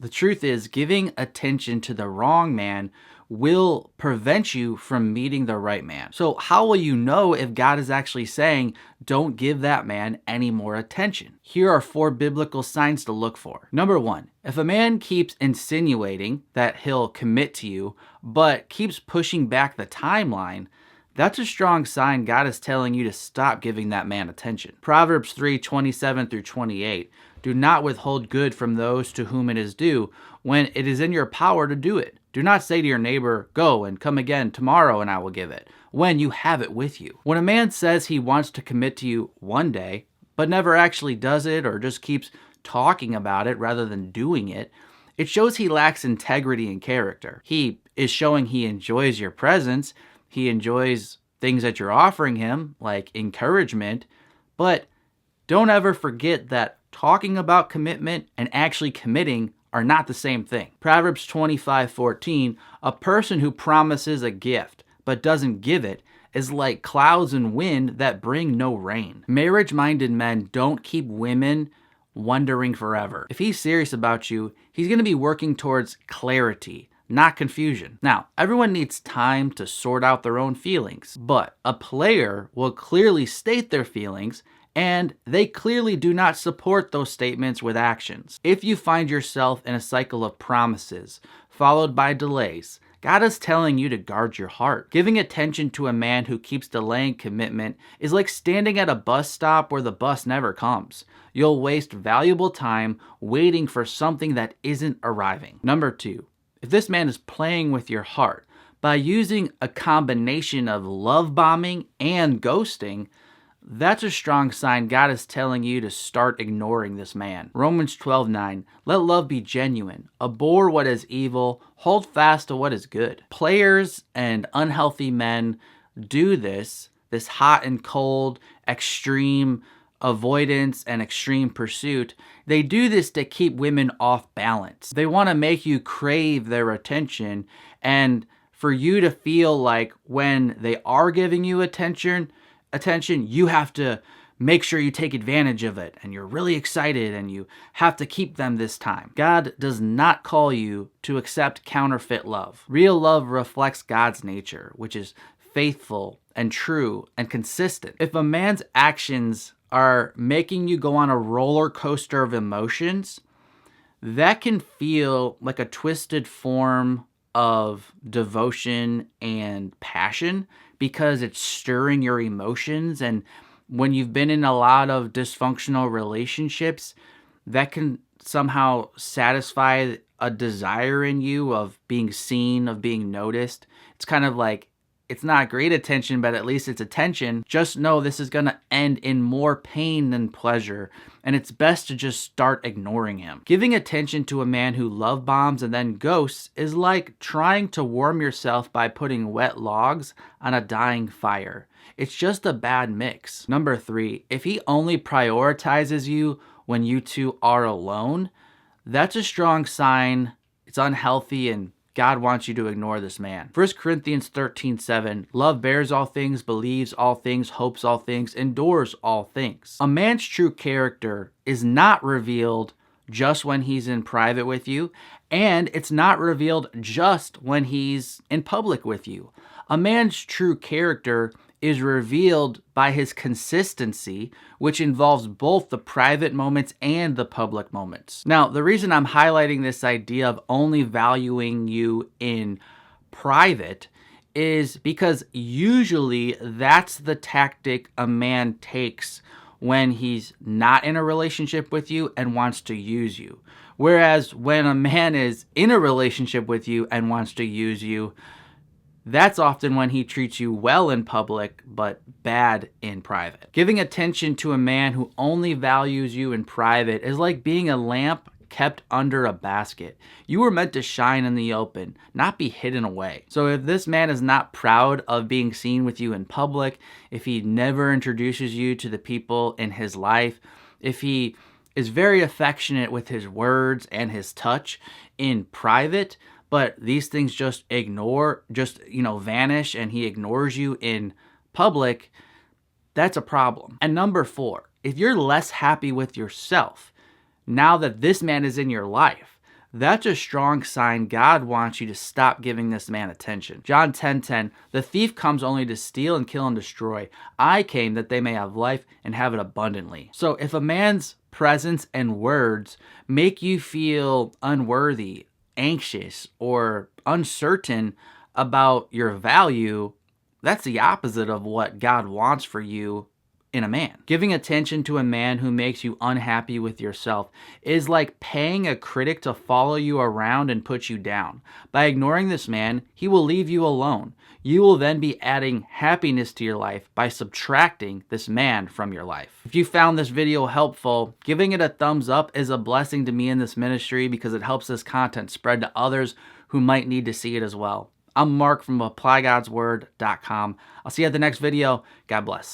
The truth is, giving attention to the wrong man will prevent you from meeting the right man. So how will you know if God is actually saying, don't give that man any more attention? Here are 4 biblical signs to look for. Number 1, if a man keeps insinuating that he'll commit to you, but keeps pushing back the timeline, that's a strong sign God is telling you to stop giving that man attention. Proverbs 3:27-28. Do not withhold good from those to whom it is due when it is in your power to do it. Do not say to your neighbor, go and come again tomorrow and I will give it, when you have it with you. When a man says he wants to commit to you one day, but never actually does it or just keeps talking about it rather than doing it, it shows he lacks integrity and character. He is showing he enjoys your presence. He enjoys things that you're offering him, like encouragement, but don't ever forget that talking about commitment and actually committing are not the same thing. Proverbs 25:14, a person who promises a gift but doesn't give it is like clouds and wind that bring no rain. Marriage-minded men don't keep women wondering forever. If he's serious about you, he's going to be working towards clarity, not confusion. Now, everyone needs time to sort out their own feelings, but a player will clearly state their feelings, and they clearly do not support those statements with actions. If you find yourself in a cycle of promises followed by delays, God is telling you to guard your heart. Giving attention to a man who keeps delaying commitment is like standing at a bus stop where the bus never comes. You'll waste valuable time waiting for something that isn't arriving. Number 2, if this man is playing with your heart by using a combination of love bombing and ghosting, that's a strong sign God is telling you to start ignoring this man. Romans 12:9, let love be genuine. Abhor what is evil. Hold fast to what is good. Players and unhealthy men do this hot and cold, extreme avoidance and extreme pursuit. They do this to keep women off balance. They want to make you crave their attention and for you to feel like when they are giving you attention, you have to make sure you take advantage of it and you're really excited and you have to keep them this time. God does not call you to accept counterfeit love. Real love reflects God's nature, which is faithful and true and consistent. If a man's actions are making you go on a roller coaster of emotions, that can feel like a twisted form of devotion and passion because it's stirring your emotions. And when you've been in a lot of dysfunctional relationships, that can somehow satisfy a desire in you of being seen, of being noticed. It's kind of like, it's not great attention, but at least it's attention. Just know this is going to end in more pain than pleasure, and it's best to just start ignoring him. Giving attention to a man who love bombs and then ghosts is like trying to warm yourself by putting wet logs on a dying fire. It's just a bad mix. Number 3, if he only prioritizes you when you two are alone, that's a strong sign it's unhealthy and God wants you to ignore this man. 1 Corinthians 13:7, love bears all things, believes all things, hopes all things, endures all things. A man's true character is not revealed just when he's in private with you, and it's not revealed just when he's in public with you. A man's true character is revealed by his consistency, which involves both the private moments and the public moments. Now, the reason I'm highlighting this idea of only valuing you in private is because usually that's the tactic a man takes when he's not in a relationship with you and wants to use you. Whereas when a man is in a relationship with you and wants to use you, that's often when he treats you well in public, but bad in private. Giving attention to a man who only values you in private is like being a lamp kept under a basket. You were meant to shine in the open, not be hidden away. So if this man is not proud of being seen with you in public, if he never introduces you to the people in his life, if he is very affectionate with his words and his touch in private, but these things just vanish and he ignores you in public, that's a problem. And number 4, if you're less happy with yourself now that this man is in your life, that's a strong sign God wants you to stop giving this man attention. John 10:10, the thief comes only to steal and kill and destroy. I came that they may have life and have it abundantly. So if a man's presence and words make you feel unworthy, anxious, or uncertain about your value, that's the opposite of what God wants for you in a man. Giving attention to a man who makes you unhappy with yourself is like paying a critic to follow you around and put you down. By ignoring this man, he will leave you alone. You will then be adding happiness to your life by subtracting this man from your life. If you found this video helpful, giving it a thumbs up is a blessing to me in this ministry because it helps this content spread to others who might need to see it as well. I'm Mark from ApplyGodsWord.com. I'll see you at the next video. God bless.